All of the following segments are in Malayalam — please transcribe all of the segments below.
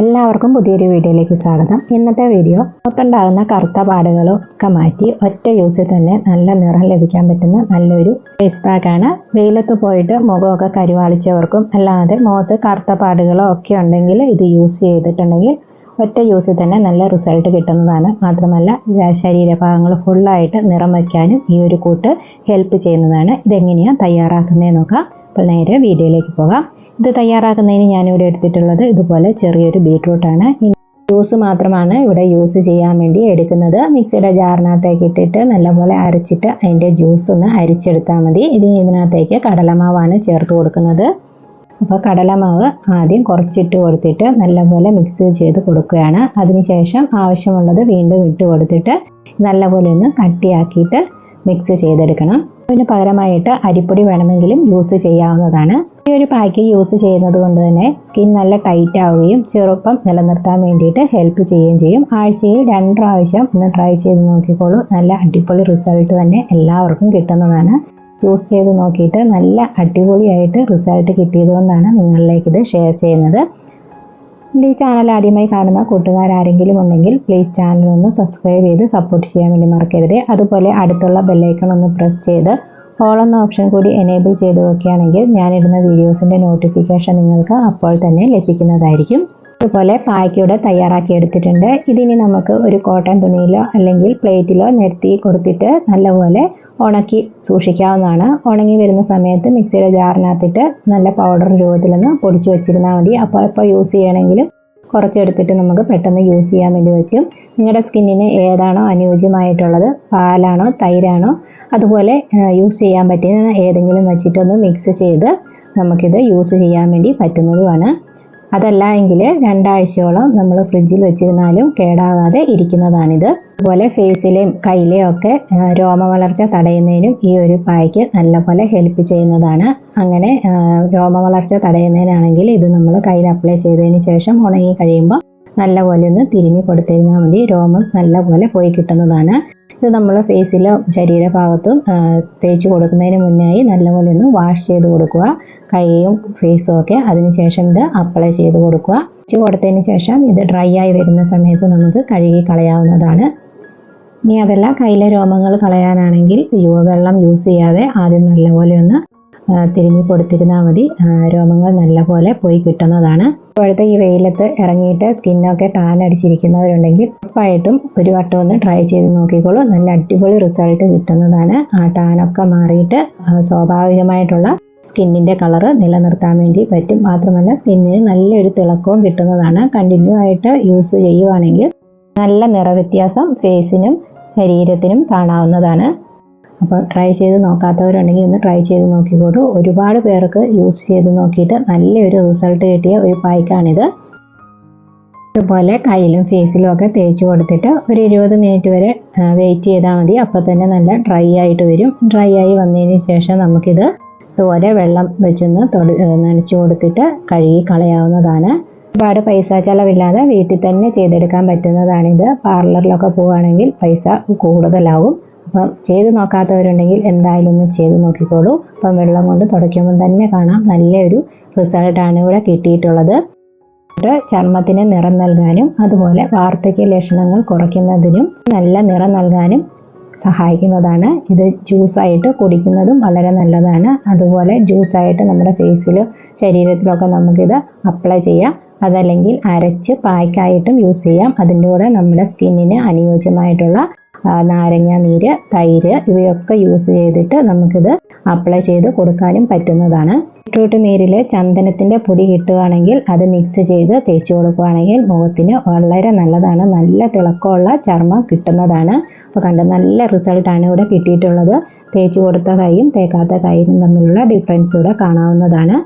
എല്ലാവർക്കും പുതിയൊരു വീഡിയോയിലേക്ക് സ്വാഗതം. ഇന്നത്തെ വീഡിയോ മുഖത്തുണ്ടാകുന്ന കറുത്ത പാടുകളൊക്കെ മാറ്റി ഒറ്റ യൂസിൽ തന്നെ നല്ല നിറം ലഭിക്കാൻ പറ്റുന്ന നല്ലൊരു ഫേസ് പാക്കാണ്. വെയിലത്ത് പോയിട്ട് മുഖമൊക്കെ കരിവാളിച്ചവർക്കും അല്ലാതെ മുഖത്ത് കറുത്ത പാടുകളോ ഒക്കെ ഉണ്ടെങ്കിൽ ഇത് യൂസ് ചെയ്തിട്ടുണ്ടെങ്കിൽ ഒറ്റ യൂസിൽ തന്നെ നല്ല റിസൾട്ട് കിട്ടുന്നതാണ്. മാത്രമല്ല ശരീരഭാഗങ്ങൾ ഫുള്ളായിട്ട് നിറം വയ്ക്കാനും ഈ ഒരു കൂട്ട് ഹെൽപ്പ് ചെയ്യുന്നതാണ്. ഇതെങ്ങനെയാണ് തയ്യാറാക്കുന്നതെന്ന് നോക്കാം. അപ്പോൾ നേരെ വീഡിയോയിലേക്ക് പോകാം. ഇത് തയ്യാറാക്കുന്നതിന് ഞാനിവിടെ എടുത്തിട്ടുള്ളത് ഇതുപോലെ ചെറിയൊരു ബീട്രൂട്ടാണ്. ജ്യൂസ് മാത്രമാണ് ഇവിടെ യൂസ് ചെയ്യാൻ വേണ്ടി എടുക്കുന്നത്. മിക്സിയുടെ ജാറിനകത്തേക്ക് ഇട്ടിട്ട് നല്ലപോലെ അരച്ചിട്ട് അതിൻ്റെ ജ്യൂസ് ഒന്ന് അരിച്ചെടുത്താൽ മതി. ഇതിനകത്തേക്ക് കടലമാവാണ് ചേർത്ത് കൊടുക്കുന്നത്. അപ്പോൾ കടലമാവ് ആദ്യം കുറച്ചിട്ട് കൊടുത്തിട്ട് നല്ലപോലെ മിക്സ് ചെയ്ത് കൊടുക്കുകയാണ്. അതിനുശേഷം ആവശ്യമുള്ളത് വീണ്ടും ഇട്ട് കൊടുത്തിട്ട് നല്ലപോലെ ഒന്ന് കട്ടിയാക്കിയിട്ട് മിക്സ് ചെയ്തെടുക്കണം. അതിന് പകരമായിട്ട് അരിപ്പൊടി വേണമെങ്കിലും യൂസ് ചെയ്യാവുന്നതാണ്. ഈ ഒരു പാക്ക് യൂസ് ചെയ്യുന്നത് കൊണ്ട് തന്നെ സ്കിൻ നല്ല ടൈറ്റ് ആവുകയും ചെറുപ്പം നിലനിർത്താൻ വേണ്ടിയിട്ട് ഹെൽപ്പ് ചെയ്യുകയും ചെയ്യും. ആഴ്ചയിൽ 2 പ്രാവശ്യം ഒന്ന് ട്രൈ ചെയ്ത് നോക്കിക്കോളൂ. നല്ല അടിപൊളി റിസൾട്ട് തന്നെ എല്ലാവർക്കും കിട്ടുന്നതാണ്. യൂസ് ചെയ്ത് നോക്കിയിട്ട് നല്ല അടിപൊളിയായിട്ട് റിസൾട്ട് കിട്ടിയതുകൊണ്ടാണ് നിങ്ങളിലേക്ക് ഇത് ഷെയർ ചെയ്യുന്നത്. എൻ്റെ ഈ ചാനൽ ആദ്യമായി കാണുന്ന കൂട്ടുകാരെങ്കിലും ഉണ്ടെങ്കിൽ പ്ലീസ് ചാനൽ ഒന്ന് സബ്സ്ക്രൈബ് ചെയ്ത് സപ്പോർട്ട് ചെയ്യാൻ വേണ്ടി മറക്കരുത്. അതുപോലെ അടുത്തുള്ള ബെല്ലൈക്കൺ ഒന്ന് പ്രസ് ചെയ്ത് ഓൾ എന്ന ഓപ്ഷൻ കൂടി എനേബിൾ ചെയ്ത് വെക്കുകയാണെങ്കിൽ ഞാനിടുന്ന വീഡിയോസിൻ്റെ നോട്ടിഫിക്കേഷൻ നിങ്ങൾക്ക് അപ്പോൾ തന്നെ ലഭിക്കുന്നതായിരിക്കും. അതുപോലെ പായ്ക്കൂടെ തയ്യാറാക്കി എടുത്തിട്ടുണ്ട്. ഇതിനി നമുക്ക് ഒരു കോട്ടൺ തുണിയിലോ അല്ലെങ്കിൽ പ്ലേറ്റിലോ നിരത്തി കൊടുത്തിട്ട് നല്ലപോലെ ഉണക്കി സൂക്ഷിക്കാവുന്നതാണ്. ഉണങ്ങി വരുന്ന സമയത്ത് മിക്സിയുടെ ജാറിനകത്തിട്ട് നല്ല പൗഡർ രൂപത്തിലൊന്ന് പൊടിച്ച് വെച്ചിരുന്നാൽ മതി. അപ്പോൾ യൂസ് ചെയ്യണമെങ്കിലും കുറച്ചെടുത്തിട്ട് നമുക്ക് പെട്ടെന്ന് യൂസ് ചെയ്യാൻ വേണ്ടി വയ്ക്കും. നിങ്ങളുടെ സ്കിന്നിന് ഏതാണോ അനുയോജ്യമായിട്ടുള്ളത്, പാലാണോ തൈരാണോ അതുപോലെ യൂസ് ചെയ്യാൻ പറ്റുന്ന ഏതെങ്കിലും വെച്ചിട്ടൊന്ന് മിക്സ് ചെയ്ത് നമുക്കിത് യൂസ് ചെയ്യാൻ വേണ്ടി പറ്റുന്നതുമാണ്. അതല്ല എങ്കിൽ 2 ആഴ്ചയോളം നമ്മൾ ഫ്രിഡ്ജിൽ വെച്ചിരുന്നാലും കേടാകാതെ ഇരിക്കുന്നതാണിത്. അതുപോലെ ഫേസിലെയും കയ്യിലെയും ഒക്കെ രോമ വളർച്ച തടയുന്നതിനും ഈ ഒരു പായ്ക്ക് നല്ലപോലെ ഹെൽപ്പ് ചെയ്യുന്നതാണ്. അങ്ങനെ രോമ വളർച്ച തടയുന്നതിനാണെങ്കിൽ ഇത് നമ്മൾ കയ്യിൽ അപ്ലൈ ചെയ്തതിന് ശേഷം ഉണങ്ങി കഴിയുമ്പോൾ നല്ലപോലെ ഒന്ന് തിരുമ്മി കൊടുത്തിരുന്നാൽ മതി. രോമം നല്ലപോലെ പോയി കിട്ടുന്നതാണ്. ഇത് നമ്മൾ ഫേസിലോ ശരീരഭാഗത്തും തേച്ച് കൊടുക്കുന്നതിന് മുന്നായി നല്ലപോലെ ഒന്ന് വാഷ് ചെയ്ത് കൊടുക്കുക, കൈയും ഫേസും ഒക്കെ. അതിനുശേഷം ഇത് അപ്ലൈ ചെയ്ത് കൊടുക്കുക. തേച്ച് കൊടുത്തതിന് ശേഷം ഇത് ഡ്രൈ ആയി വരുന്ന സമയത്ത് നമുക്ക് കഴുകി കളയാവുന്നതാണ്. ഇനി അതല്ല കയ്യിലെ രോമങ്ങൾ കളയാനാണെങ്കിൽ വെള്ളം യൂസ് ചെയ്യാതെ ആദ്യം നല്ലപോലെ ഒന്ന് തിരുമ്മി കൊടുത്തിരുന്നാൽ മതി. രോമങ്ങൾ നല്ലപോലെ പോയി കിട്ടുന്നതാണ്. ഇപ്പോഴത്തെ ഈ വെയിലത്ത് ഇറങ്ങിയിട്ട് സ്കിന്നൊക്കെ ടാൻ അടിച്ചിരിക്കുന്നവരുണ്ടെങ്കിൽ ഉറപ്പായിട്ടും ഒരു വട്ടം ഒന്ന് ട്രൈ ചെയ്ത് നോക്കിക്കോളൂ. നല്ല അടിപൊളി റിസൾട്ട് കിട്ടുന്നതാണ്. ആ ടാനൊക്കെ മാറിയിട്ട് സ്വാഭാവികമായിട്ടുള്ള സ്കിന്നിൻ്റെ കളറ് നിലനിർത്താൻ വേണ്ടി പറ്റും. മാത്രമല്ല സ്കിന്നിന് നല്ലൊരു തിളക്കവും കിട്ടുന്നതാണ്. കണ്ടിന്യൂ ആയിട്ട് യൂസ് ചെയ്യുവാണെങ്കിൽ നല്ല നിറവ്യത്യാസം ഫേസിനും ശരീരത്തിനും കാണാവുന്നതാണ്. അപ്പോൾ ട്രൈ ചെയ്ത് നോക്കാത്തവരുണ്ടെങ്കിൽ ഒന്ന് ട്രൈ ചെയ്ത് നോക്കിക്കോളൂ. ഒരുപാട് പേർക്ക് യൂസ് ചെയ്ത് നോക്കിയിട്ട് നല്ലൊരു റിസൾട്ട് കിട്ടിയ ഒരു പായ്ക്കാണിത്. ഇതുപോലെ കയ്യിലും ഫേസിലും ഒക്കെ തേച്ച് കൊടുത്തിട്ട് ഒരു 20 മിനിറ്റ് വരെ വെയിറ്റ് ചെയ്താൽ മതി. അപ്പോൾ തന്നെ നല്ല ഡ്രൈ ആയിട്ട് വരും. ഡ്രൈ ആയി വന്നതിന് ശേഷം നമുക്കിത് ഇതുപോലെ വെള്ളം വെച്ചൊന്ന് നനച്ച് കൊടുത്തിട്ട് കഴുകി കളയാവുന്നതാണ്. ഒരുപാട് പൈസ ചിലവില്ലാതെ വീട്ടിൽ തന്നെ ചെയ്തെടുക്കാൻ പറ്റുന്നതാണിത്. പാർലറിലൊക്കെ പോവുകയാണെങ്കിൽ പൈസ കൂടുതലാവും. അപ്പം ചെയ്ത് നോക്കാത്തവരുണ്ടെങ്കിൽ എന്തായാലും ഒന്ന് ചെയ്ത് നോക്കിക്കോളൂ. അപ്പം വെള്ളം കൊണ്ട് തുടയ്ക്കുമ്പോൾ തന്നെ കാണാം നല്ലൊരു റിസൾട്ടാണ് ഇവിടെ കിട്ടിയിട്ടുള്ളത്. ചർമ്മത്തിന് നിറം നൽകാനും അതുപോലെ വാർദ്ധക്യ ലക്ഷണങ്ങൾ കുറയ്ക്കുന്നതിനും നല്ല നിറം നൽകാനും സഹായിക്കുന്നതാണ്. ഇത് ജ്യൂസായിട്ട് കുടിക്കുന്നതും വളരെ നല്ലതാണ്. അതുപോലെ ജ്യൂസായിട്ട് നമ്മുടെ ഫേസിലും ശരീരത്തിലൊക്കെ നമുക്കിത് അപ്ലൈ ചെയ്യാം. അതല്ലെങ്കിൽ അരച്ച് പായ്ക്കായിട്ടും യൂസ് ചെയ്യാം. അതിൻ്റെ കൂടെ നമ്മുടെ സ്കിന്നിന് അനുയോജ്യമായിട്ടുള്ള നാരങ്ങ നീര്, തൈര് ഇവയൊക്കെ യൂസ് ചെയ്തിട്ട് നമുക്കിത് അപ്ലൈ ചെയ്ത് കൊടുക്കാനും പറ്റുന്നതാണ്. ബീട്രൂട്ട് നീരിൽ ചന്ദനത്തിൻ്റെ പൊടി കിട്ടുകയാണെങ്കിൽ അത് മിക്സ് ചെയ്ത് തേച്ച് കൊടുക്കുകയാണെങ്കിൽ മുഖത്തിന് വളരെ നല്ലതാണ്. നല്ല തിളക്കമുള്ള ചർമ്മം കിട്ടുന്നതാണ്. അപ്പോൾ കണ്ട നല്ല റിസൾട്ടാണ് ഇവിടെ കിട്ടിയിട്ടുള്ളത്. തേച്ച് കൊടുത്ത കൈയും തേക്കാത്ത കൈയും തമ്മിലുള്ള ഡിഫറൻസ് ഇവിടെ കാണാവുന്നതാണ്.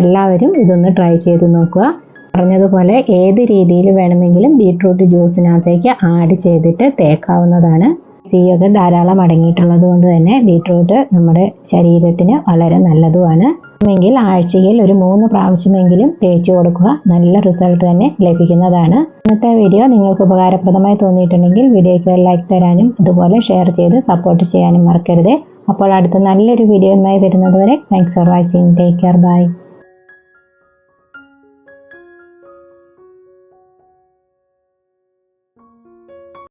എല്ലാവരും ഇതൊന്ന് ട്രൈ ചെയ്ത് നോക്കുക. പറഞ്ഞതുപോലെ ഏത് രീതിയിൽ വേണമെങ്കിലും ബീട്രൂട്ട് ജ്യൂസിനകത്തേക്ക് ആഡ് ചെയ്തിട്ട് തേക്കാവുന്നതാണ്. സിയൊക്കെ ധാരാളം അടങ്ങിയിട്ടുള്ളത് കൊണ്ട് തന്നെ ബീട്രൂട്ട് നമ്മുടെ ശരീരത്തിന് വളരെ നല്ലതുമാണ്. എങ്കിൽ ആഴ്ചയിൽ ഒരു 3 പ്രാവശ്യമെങ്കിലും തേച്ച് കൊടുക്കുക. നല്ല റിസൾട്ട് തന്നെ ലഭിക്കുന്നതാണ്. ഇന്നത്തെ വീഡിയോ നിങ്ങൾക്ക് ഉപകാരപ്രദമായി തോന്നിയിട്ടുണ്ടെങ്കിൽ വീഡിയോയ്ക്ക് ലൈക്ക് തരാനും അതുപോലെ ഷെയർ ചെയ്ത് സപ്പോർട്ട് ചെയ്യാനും മറക്കരുത്. അപ്പോൾ അടുത്ത നല്ലൊരു വീഡിയോയുമായി വരുന്നതുവരെ thanks for watching. Take care. By.